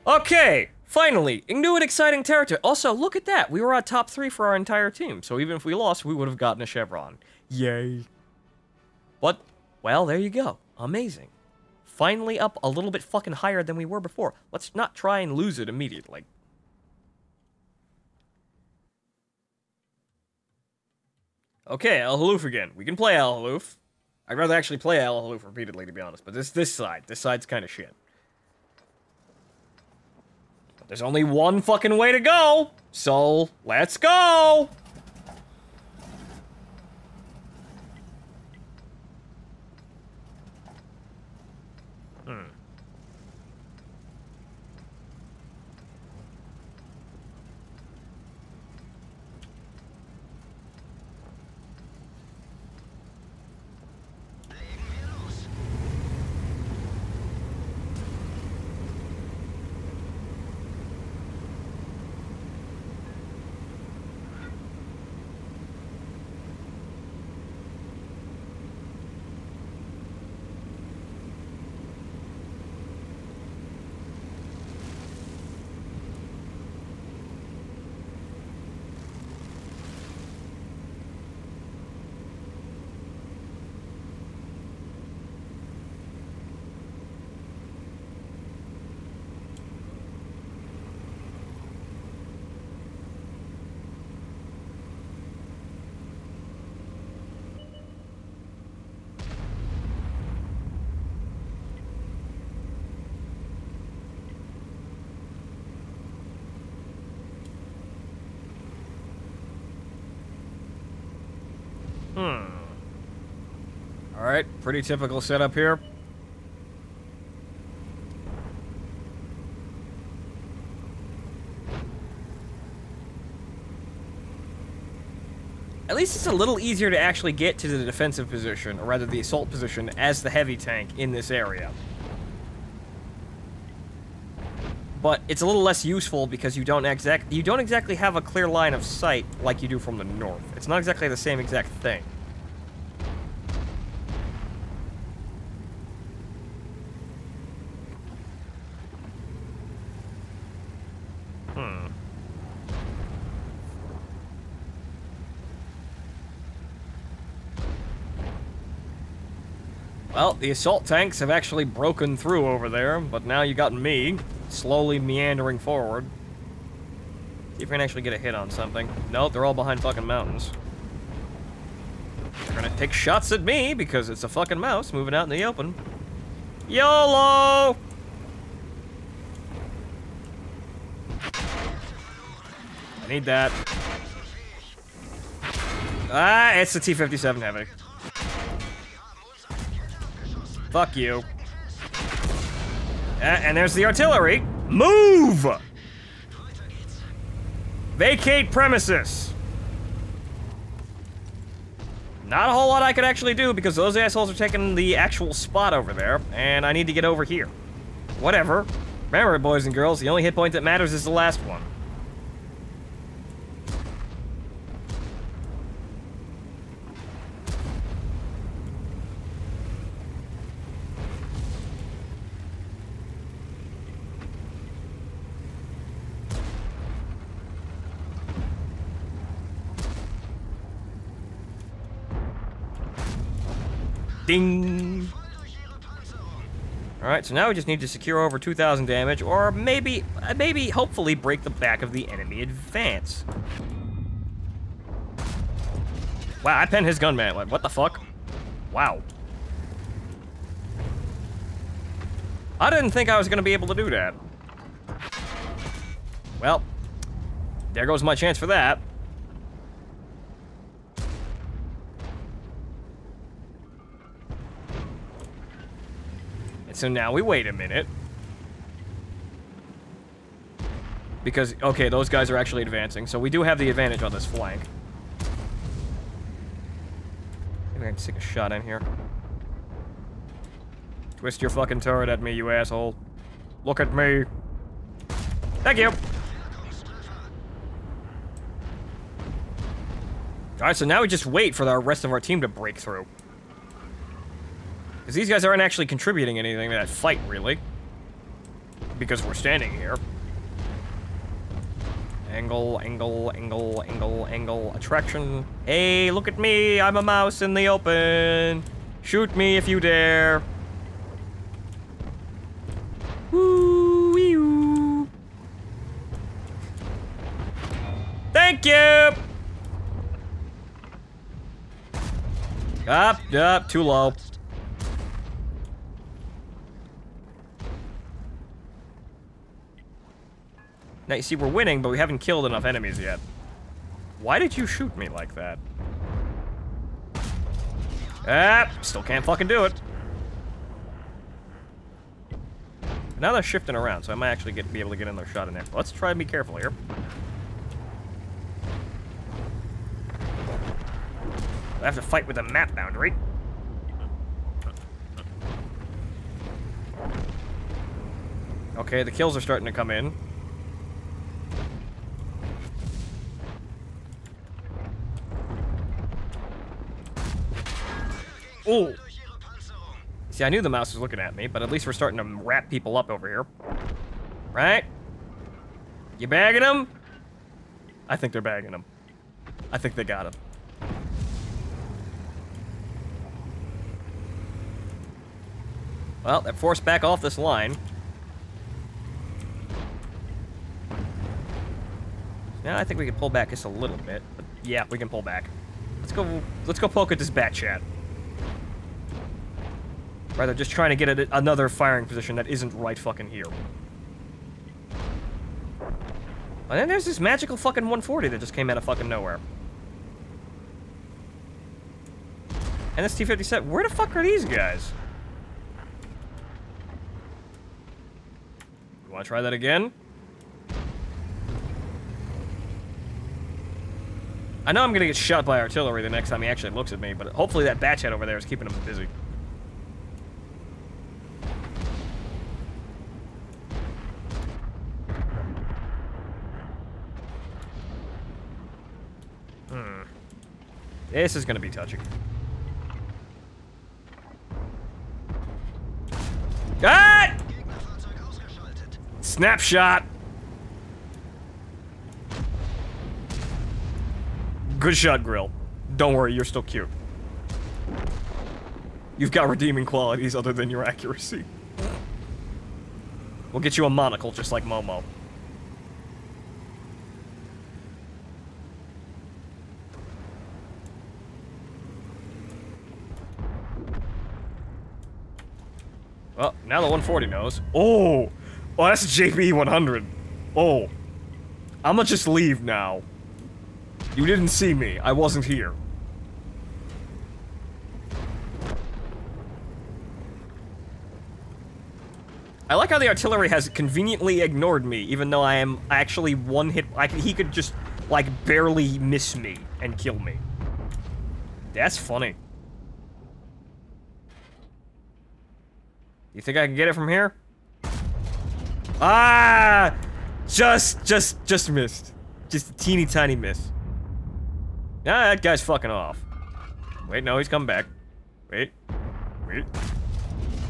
Okay, finally, a new and exciting territory. Also, look at that. We were on top 3 for our entire team, so even if we lost, we would have gotten a chevron. Yay. But, well, there you go. Amazing. Finally up a little bit fucking higher than we were before. Let's not try and lose it immediately. Okay, Al Haloof again. We can play Al Haloof. I'd rather actually play Al Haloof repeatedly, to be honest, but this side's kind of shit. But there's only one fucking way to go, so let's go! Alright, pretty typical setup here. At least it's a little easier to actually get to the defensive position, or rather the assault position, as the heavy tank in this area. But it's a little less useful because you don't exactly have a clear line of sight like you do from the north. It's not exactly the same exact thing. Well, the assault tanks have actually broken through over there, but now you got me, slowly meandering forward. See if we can actually get a hit on something. Nope, they're all behind fucking mountains. They're gonna take shots at me, because it's a fucking mouse moving out in the open. YOLO! I need that. Ah, it's the T-57 Heavy. Fuck you. And there's the artillery. Move! Vacate premises. Not a whole lot I could actually do because those assholes are taking the actual spot over there, and I need to get over here. Whatever. Remember, boys and girls, the only hit point that matters is the last one. Ding! Alright, so now we just need to secure over 2,000 damage, or maybe, hopefully break the back of the enemy advance. Wow, I pinned his gunman. Like, what the fuck? Wow. I didn't think I was gonna be able to do that. Well, there goes my chance for that. So now we wait a minute. Because, okay, those guys are actually advancing, so we do have the advantage on this flank. Maybe I can stick a shot in here. Twist your fucking turret at me, you asshole. Look at me. Thank you. Alright, so now we just wait for the rest of our team to break through. Because these guys aren't actually contributing anything to that fight, really. because we're standing here. Angle, angle, angle, angle, angle, attraction. Hey, look at me, I'm a mouse in the open. Shoot me if you dare. Woo-wee-oo. Thank you! Up, too low. Now, you see, we're winning, but we haven't killed enough enemies yet. Why did you shoot me like that? Still can't fucking do it. Now they're shifting around, so I might actually be able to get another shot in there. Let's try and be careful here. I have to fight with a map boundary. Okay, the kills are starting to come in. Oh! See, I knew the mouse was looking at me, but at least we're starting to wrap people up over here. Right? You bagging them? I think they're bagging them. I think they got him. Well, they're forced back off this line. Now I think we can pull back just a little bit. But yeah, we can pull back. Let's go poke at this bat chat. Rather, just trying to get at another firing position that isn't right fucking here. And then there's this magical fucking 140 that just came out of fucking nowhere. And this T-57, where the fuck are these guys? You wanna try that again? I know I'm gonna get shot by artillery the next time he actually looks at me, but hopefully that batch head over there is keeping him busy. This is gonna be touchy. Ah! Snapshot! Good shot, Grill. Don't worry, you're still cute. You've got redeeming qualities other than your accuracy. We'll get you a monocle just like Momo. Well, now the 140 knows. Oh! Oh, that's a JP 100. Oh. I'ma just leave now. You didn't see me. I wasn't here. I like how the artillery has conveniently ignored me, even though I am actually one hit. He could just, like, barely miss me and kill me. That's funny. You think I can get it from here? Ah! Just missed. Just a teeny tiny miss. Ah, that guy's fucking off. Wait, no, he's coming back. Wait.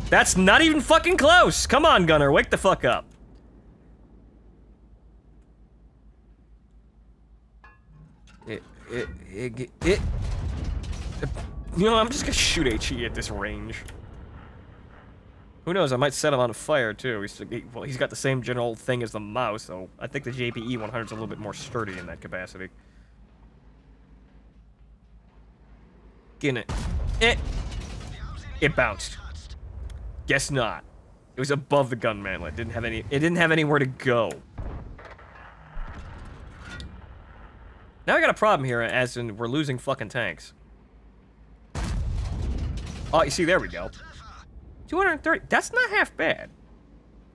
That's not even fucking close! Come on, Gunner, wake the fuck up. You know, I'm just gonna shoot HE at this range. Who knows, I might set him on fire, too. He's got the same general thing as the mouse, so I think the JPE 100 is a little bit more sturdy in that capacity. Get it. It bounced. Guess not. It was above the gun mantle. It didn't have anywhere to go. Now I got a problem here, as in we're losing fucking tanks. Oh, you see, there we go. 230. That's not half bad.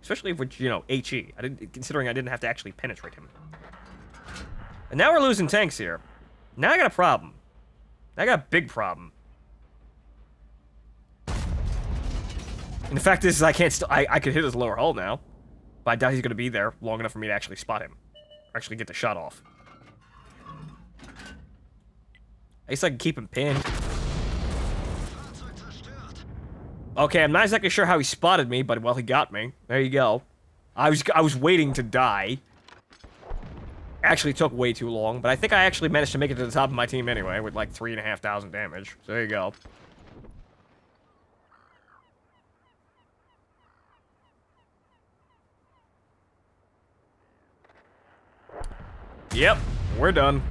Especially with, you know, HE. Considering I didn't have to actually penetrate him. And now we're losing tanks here. Now I got a problem. I got a big problem. And the fact is, I could hit his lower hull now. But I doubt he's going to be there long enough for me to actually spot him. Or actually get the shot off. At least I can keep him pinned. Okay, I'm not exactly sure how he spotted me, but, well, he got me. There you go. I was waiting to die. Actually took way too long, but I think I actually managed to make it to the top of my team anyway, with like 3,500 damage. So there you go. Yep, we're done.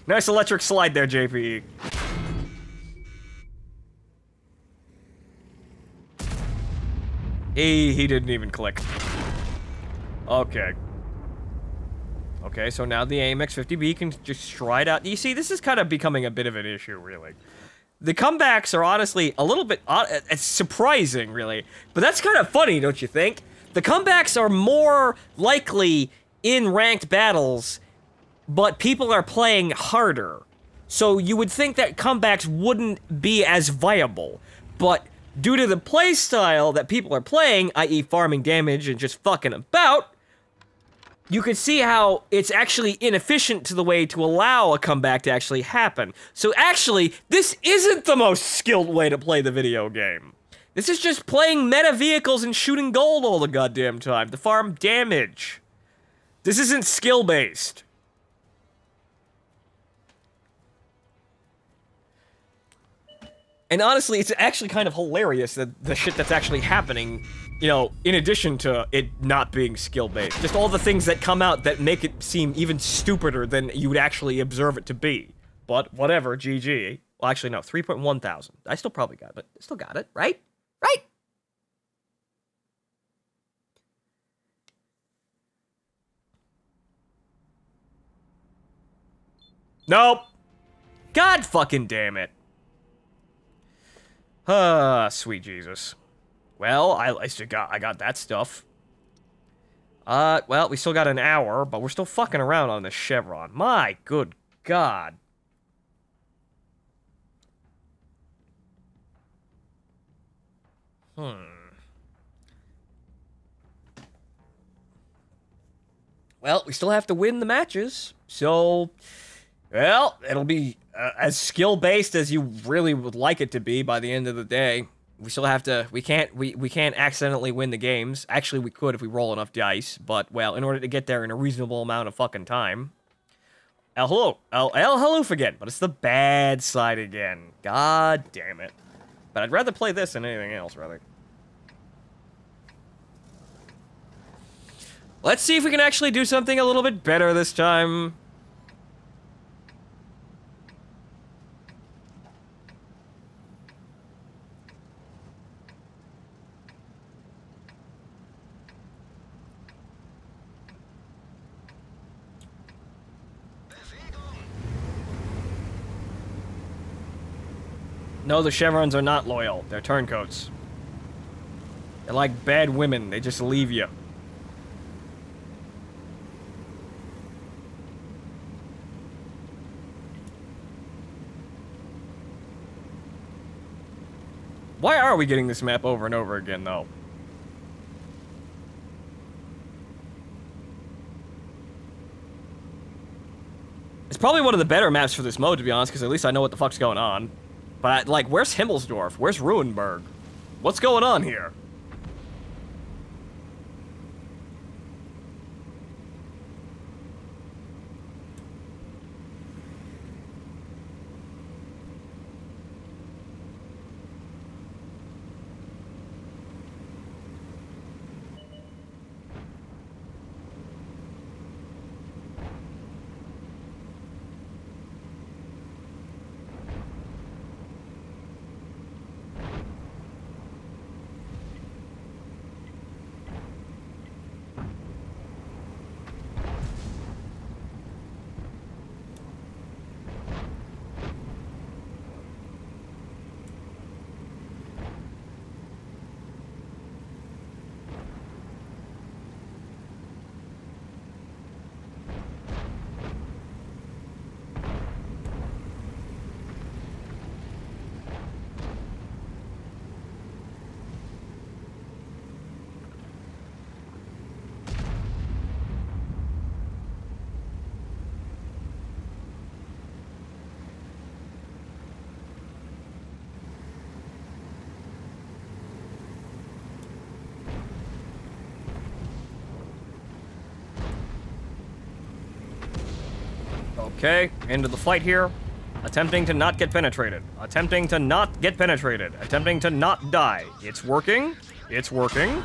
Nice electric slide there, JPE. He didn't even click. Okay. Okay, so now the AMX 50B can just stride out. You see, this is kind of becoming a bit of an issue, really. The comebacks are honestly a little bit it's surprising, really. But that's kind of funny, don't you think? The comebacks are more likely in ranked battles, but people are playing harder. So you would think that comebacks wouldn't be as viable. But due to the playstyle that people are playing, i.e. farming damage and just fucking about, you can see how it's actually inefficient to the way to allow a comeback to actually happen. So actually, this isn't the most skilled way to play the video game. This is just playing meta vehicles and shooting gold all the goddamn time to farm damage. This isn't skill-based. And honestly, it's actually kind of hilarious that the shit that's actually happening, you know, in addition to it not being skill-based. Just all the things that come out that make it seem even stupider than you would actually observe it to be. But whatever, GG. Well, actually, no, 3.1 thousand. I still probably got it. Still got it, right? Right? Nope. God fucking damn it. Ah, sweet Jesus. Well, at least I got that stuff. Well, we still got an hour, but we're still fucking around on this chevron. My good God. Well, we still have to win the matches, so... Well, it'll be as skill-based as you really would like it to be by the end of the day. We still have to, we can't accidentally win the games. Actually, we could if we roll enough dice, but, well, in order to get there in a reasonable amount of fucking time. El Haloof again, but it's the bad side again. God damn it. But I'd rather play this than anything else, rather. Let's see if we can actually do something a little bit better this time. No, the chevrons are not loyal. They're turncoats. They're like bad women. They just leave you. Why are we getting this map over and over again, though? It's probably one of the better maps for this mode, to be honest, because at least I know what the fuck's going on. But, like, where's Himmelsdorf? Where's Ruinberg? What's going on here? Okay, into the fight here. Attempting to not get penetrated. Attempting to not get penetrated. Attempting to not die. It's working. It's working.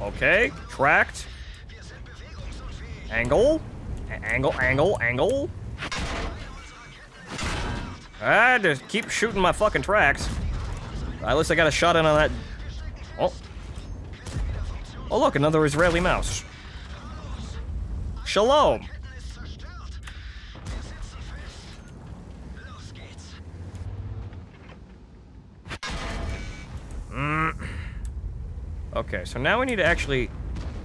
Okay, tracked. Angle. Angle, angle, angle. I just keep shooting my fucking tracks. At least I got a shot in on that. Oh. Oh, look, another Israeli mouse. Shalom. Okay, so now we need to actually...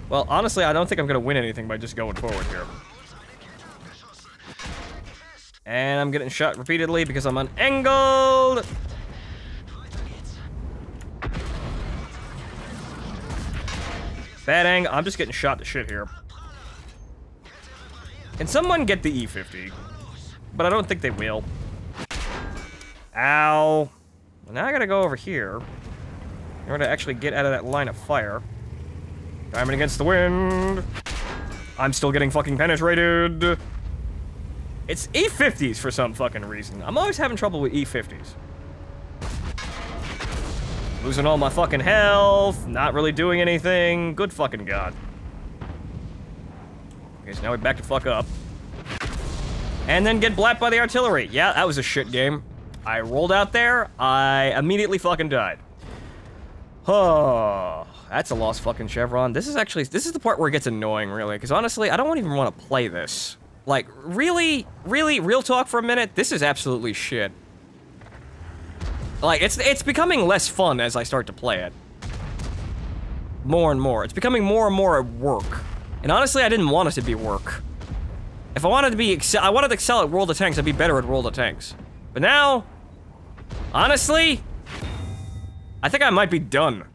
Well, honestly, I don't think I'm going to win anything by just going forward here. And I'm getting shot repeatedly because I'm unangled. Bad angle. I'm just getting shot to shit here. Can someone get the E50? But I don't think they will. Ow. Well, now I gotta go over here in order to actually get out of that line of fire. Diamond against the wind. I'm still getting fucking penetrated. It's E50s for some fucking reason. I'm always having trouble with E50s. Losing all my fucking health. Not really doing anything. Good fucking god. Okay, so now we back to fuck up. And then get blapped by the artillery. Yeah, that was a shit game. I rolled out there. I immediately fucking died. Oh, that's a lost fucking chevron. This is the part where it gets annoying, really. Because honestly, I don't even want to play this. Like, really, real talk for a minute, this is absolutely shit. Like, it's becoming less fun as I start to play it. More and more. It's becoming more and more work. And honestly, I didn't want it to be work. If I wanted to be I wanted to excel at World of Tanks, I'd be better at World of Tanks. But now, honestly, I think I might be done.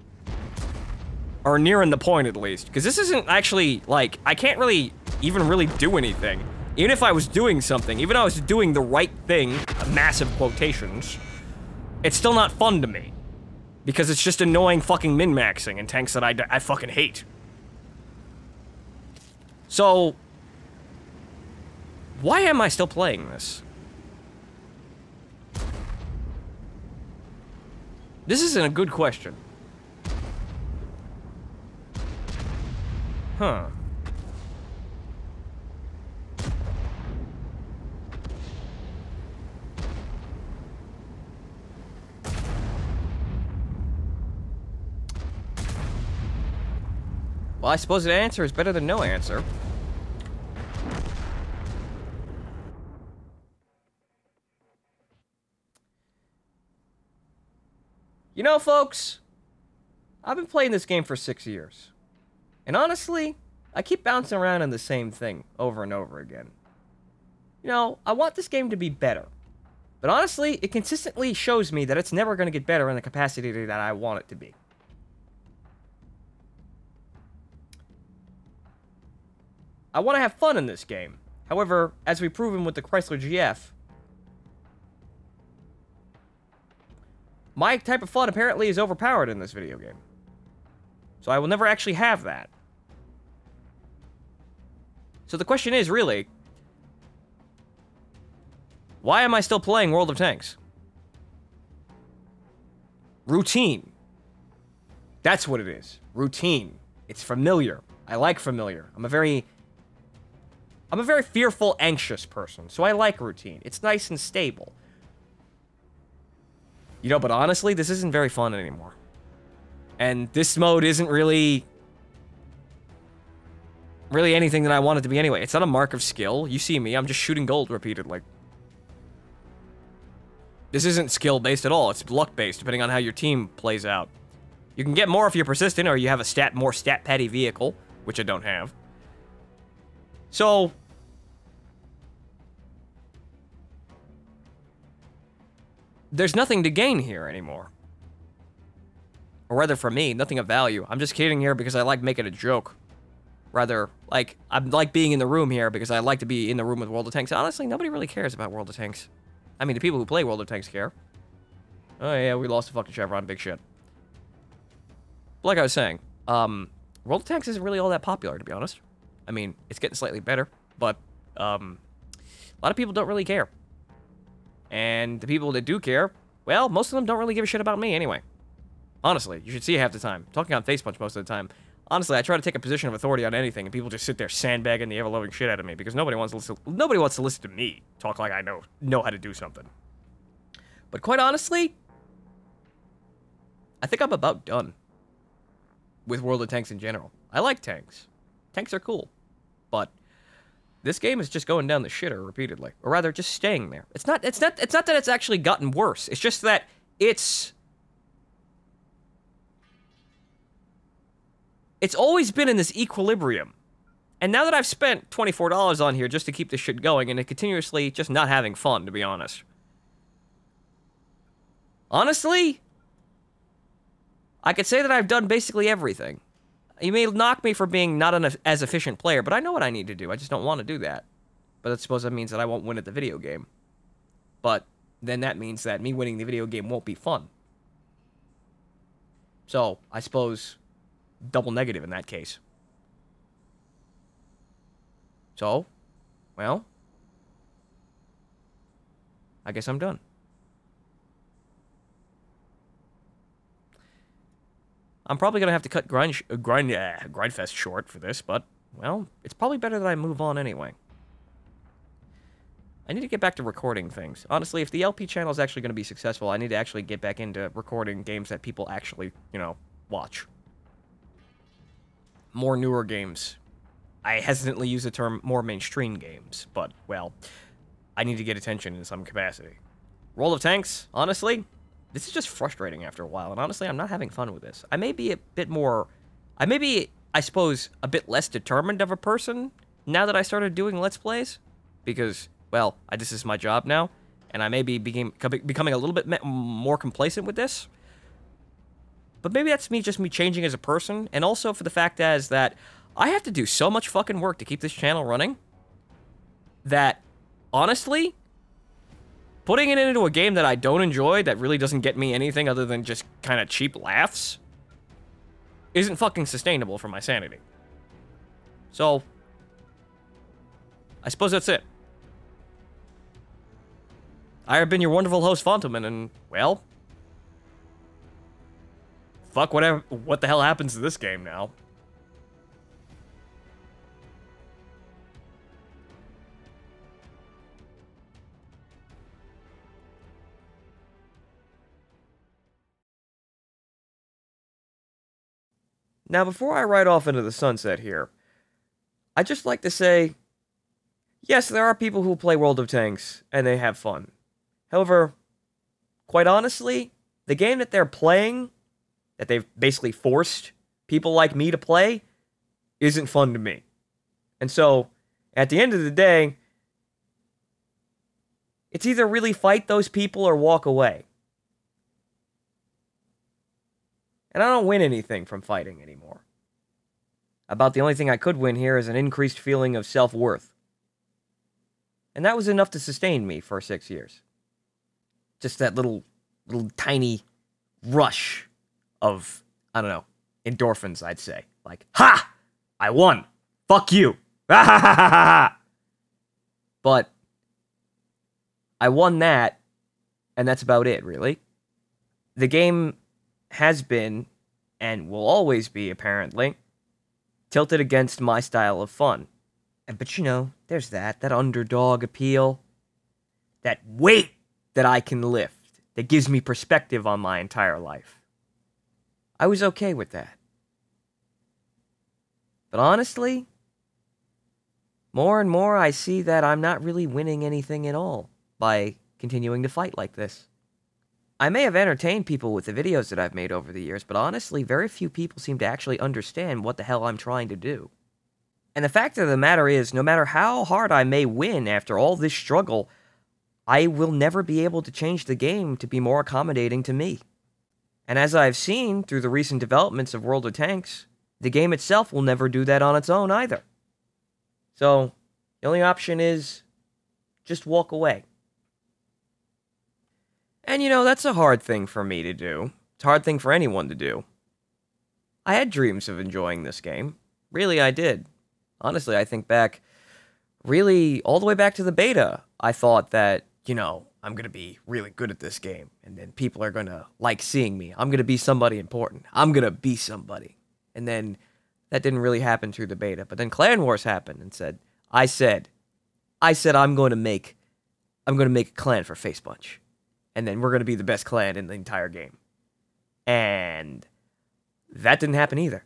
Or nearing the point, at least. Because this isn't actually, like, I can't really even really do anything. Even if I was doing something, even if I was doing the right thing, massive quotations, it's still not fun to me. Because it's just annoying fucking min-maxing in tanks that I fucking hate. So, why am I still playing this? This isn't a good question. Huh. Well, I suppose the answer is better than no answer. You know, folks, I've been playing this game for 6 years. And honestly, I keep bouncing around on the same thing over and over again. You know, I want this game to be better. But honestly, it consistently shows me that it's never going to get better in the capacity that I want it to be. I want to have fun in this game. However, as we've proven with the Chrysler GF, my type of fun apparently is overpowered in this video game. So I will never actually have that. So the question is, really, why am I still playing World of Tanks? Routine. That's what it is. Routine. It's familiar. I like familiar. I'm a very fearful, anxious person, so I like routine. It's nice and stable. You know, but honestly, this isn't very fun anymore. And this mode isn't really anything that I want it to be anyway. It's not a mark of skill. You see me, I'm just shooting gold repeatedly. This isn't skill-based at all. It's luck-based, depending on how your team plays out. You can get more if you're persistent, or you have a more stat-patty vehicle, which I don't have. So, there's nothing to gain here anymore. Or rather, for me, nothing of value. I'm just kidding here because I like making a joke. Rather, like, I like being in the room here because I like to be in the room with World of Tanks. Honestly, nobody really cares about World of Tanks. I mean, the people who play World of Tanks care. Oh yeah, we lost a fucking chevron, big shit. Like I was saying, World of Tanks isn't really all that popular, to be honest. I mean, it's getting slightly better, but, A lot of people don't really care. And the people that do care, well, most of them don't really give a shit about me anyway. Honestly, you should see it half the time. Talking on Face Punch most of the time. Honestly, I try to take a position of authority on anything, and people just sit there sandbagging the ever-loving shit out of me because nobody wants to listen to me talk like I know how to do something. But quite honestly, I think I'm about done with World of Tanks in general. I like tanks. Tanks are cool. But this game is just going down the shitter repeatedly, or rather, just staying there. It's not that it's actually gotten worse. It's just that it's always been in this equilibrium. And now that I've spent $24 on here just to keep this shit going, and it continuously just not having fun, to be honest. Honestly, I could say that I've done basically everything. You may knock me for being not an as efficient player, but I know what I need to do. I just don't want to do that. But I suppose that means that I won't win at the video game. But then that means that me winning the video game won't be fun. So, I suppose double negative in that case. So, well, I guess I'm done. I'm probably going to have to cut Grindfest short for this, but, well, it's probably better that I move on anyway. I need to get back to recording things. Honestly, if the LP channel is actually going to be successful, I need to actually get back into recording games that people actually, you know, watch. More newer games. I hesitantly use the term more mainstream games, but, well, I need to get attention in some capacity. World of Tanks, honestly, this is just frustrating after a while, and honestly, I'm not having fun with this. I may be a bit more... I suppose, a bit less determined of a person now that I started doing Let's Plays. Because, well, this is my job now, and I may be becoming a little bit more complacent with this. But maybe that's just me changing as a person, and also for the fact is that I have to do so much fucking work to keep this channel running that, honestly, putting it into a game that I don't enjoy, that really doesn't get me anything other than just kind of cheap laughs, isn't fucking sustainable for my sanity. So, I suppose that's it. I have been your wonderful host, Fontelman, and, well, fuck what the hell happens to this game now. Now, before I ride off into the sunset here, I'd just like to say, yes, there are people who play World of Tanks, and they have fun. However, quite honestly, the game that they're playing, that they've basically forced people like me to play, isn't fun to me. And so, at the end of the day, it's either really fight those people or walk away. And I don't win anything from fighting anymore. About the only thing I could win here is an increased feeling of self-worth. And that was enough to sustain me for 6 years. Just that little tiny rush of, I don't know, endorphins, I'd say. Like, ha! I won! Fuck you! Ha ha ha ha ha! But I won that, and that's about it, really. The game has been, and will always be, apparently, tilted against my style of fun. But, you know, there's that underdog appeal. That weight that I can lift. That gives me perspective on my entire life. I was okay with that. But honestly, more and more I see that I'm not really winning anything at all by continuing to fight like this. I may have entertained people with the videos that I've made over the years, but honestly, very few people seem to actually understand what the hell I'm trying to do. And the fact of the matter is, no matter how hard I may win after all this struggle, I will never be able to change the game to be more accommodating to me. And as I've seen through the recent developments of World of Tanks, the game itself will never do that on its own either. So, the only option is just walk away. And, you know, that's a hard thing for me to do. It's a hard thing for anyone to do. I had dreams of enjoying this game. Really, I did. Honestly, I think back really, all the way back to the beta, I thought that, you know, I'm going to be really good at this game, and then people are going to like seeing me. I'm going to be somebody important. I'm going to be somebody. And then that didn't really happen through the beta. But then Clan Wars happened and I said I'm going to make a clan for Face Punch. And then we're going to be the best clan in the entire game. And that didn't happen either.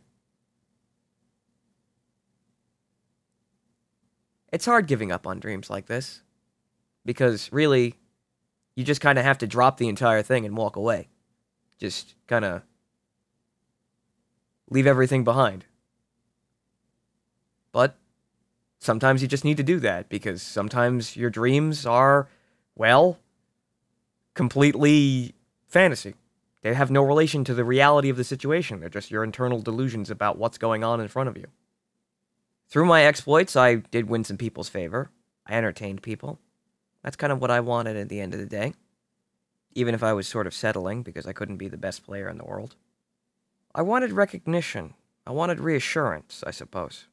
It's hard giving up on dreams like this. Because really, you just kind of have to drop the entire thing and walk away. Just kind of leave everything behind. But sometimes you just need to do that, because sometimes your dreams are, well, completely fantasy. They have no relation to the reality of the situation. They're just your internal delusions about what's going on in front of you. Through my exploits, I did win some people's favor. I entertained people. That's kind of what I wanted at the end of the day. Even if I was sort of settling, because I couldn't be the best player in the world. I wanted recognition. I wanted reassurance, I suppose.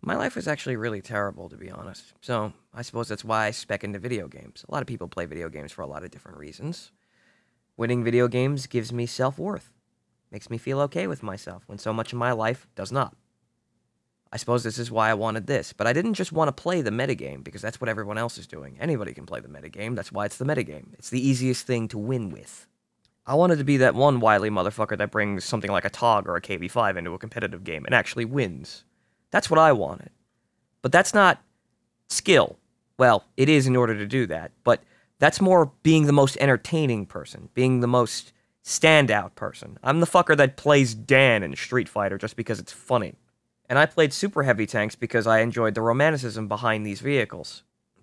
My life was actually really terrible, to be honest. So, I suppose that's why I spec into video games. A lot of people play video games for a lot of different reasons. Winning video games gives me self-worth. Makes me feel okay with myself, when so much of my life does not. I suppose this is why I wanted this, but I didn't just want to play the metagame, because that's what everyone else is doing. Anybody can play the metagame, that's why it's the metagame. It's the easiest thing to win with. I wanted to be that one wily motherfucker that brings something like a TOG or a KV5 into a competitive game and actually wins. That's what I wanted. But that's not skill. Well, it is in order to do that, but that's more being the most entertaining person, being the most standout person. I'm the fucker that plays Dan in Street Fighter just because it's funny. And I played super heavy tanks because I enjoyed the romanticism behind these vehicles.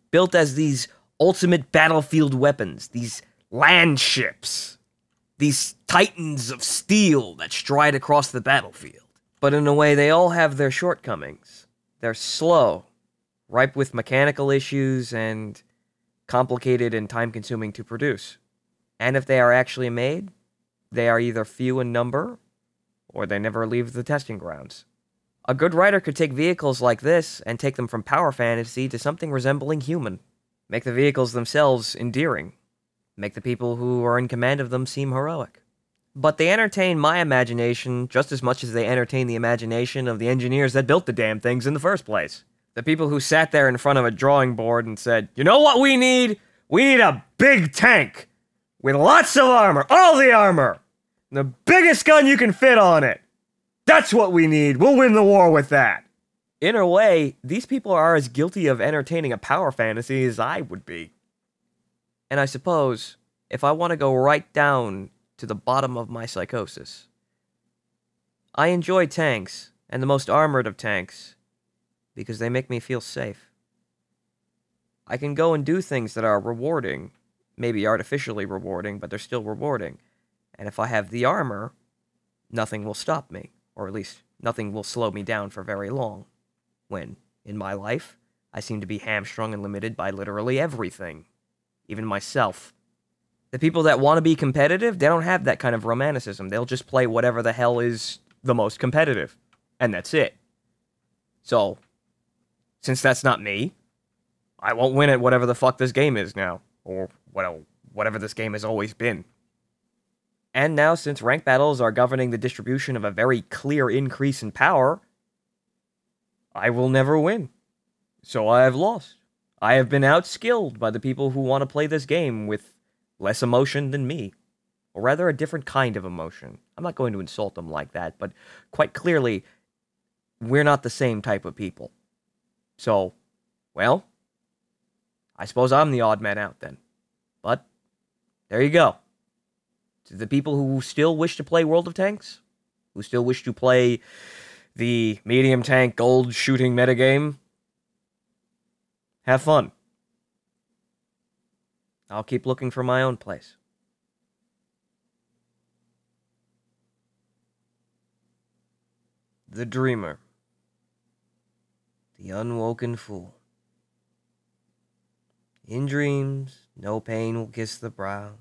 Built as these ultimate battlefield weapons, these land ships, these titans of steel that stride across the battlefield. But in a way, they all have their shortcomings. They're slow, ripe with mechanical issues, and complicated and time-consuming to produce. And if they are actually made, they are either few in number, or they never leave the testing grounds. A good writer could take vehicles like this and take them from power fantasy to something resembling human. Make the vehicles themselves endearing. Make the people who are in command of them seem heroic. But they entertain my imagination just as much as they entertain the imagination of the engineers that built the damn things in the first place. The people who sat there in front of a drawing board and said, you know what we need? We need a big tank with lots of armor, all the armor, and the biggest gun you can fit on it. That's what we need. We'll win the war with that. In a way, these people are as guilty of entertaining a power fantasy as I would be. And I suppose, if I want to go right down to the bottom of my psychosis, I enjoy tanks, and the most armored of tanks, because they make me feel safe. I can go and do things that are rewarding, maybe artificially rewarding, but they're still rewarding. And if I have the armor, nothing will stop me, or at least nothing will slow me down for very long. When, in my life, I seem to be hamstrung and limited by literally everything, even myself. The people that want to be competitive, they don't have that kind of romanticism. They'll just play whatever the hell is the most competitive. And that's it. So, since that's not me, I won't win at whatever the fuck this game is now. Or, well, whatever this game has always been. And now, since rank battles are governing the distribution of a very clear increase in power, I will never win. So I have lost. I have been outskilled by the people who want to play this game with less emotion than me. Or rather, a different kind of emotion. I'm not going to insult them like that, but quite clearly, we're not the same type of people. So, well, I suppose I'm the odd man out then. But, there you go. To the people who still wish to play World of Tanks, who still wish to play the medium tank gold shooting metagame, have fun. I'll keep looking for my own place. The dreamer. The unwoken fool. In dreams, no pain will kiss the brow.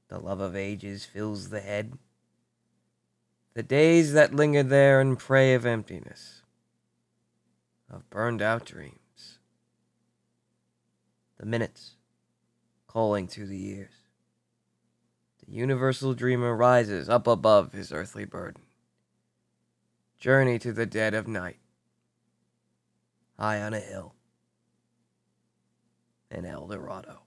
The love of ages fills the head. The days that linger there and pray of emptiness of burned-out dreams. The minutes calling to the years. The universal dreamer rises up above his earthly burden. Journey to the dead of night. High on a hill in El Dorado.